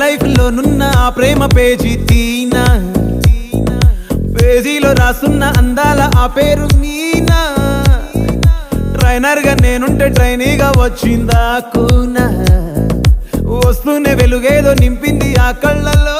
Life లో నున్న ఆ ప్రేమ పేజీ తీనా, పేజీలో రాసున్న అందాల ఆ పేరు మీనా. ట్రైనర్ గా నేనుంటే ట్రైనీగా వచ్చిందా కూనా, వస్తూనే వెలుగేదో నింపింది ఆ కళ్ళలో.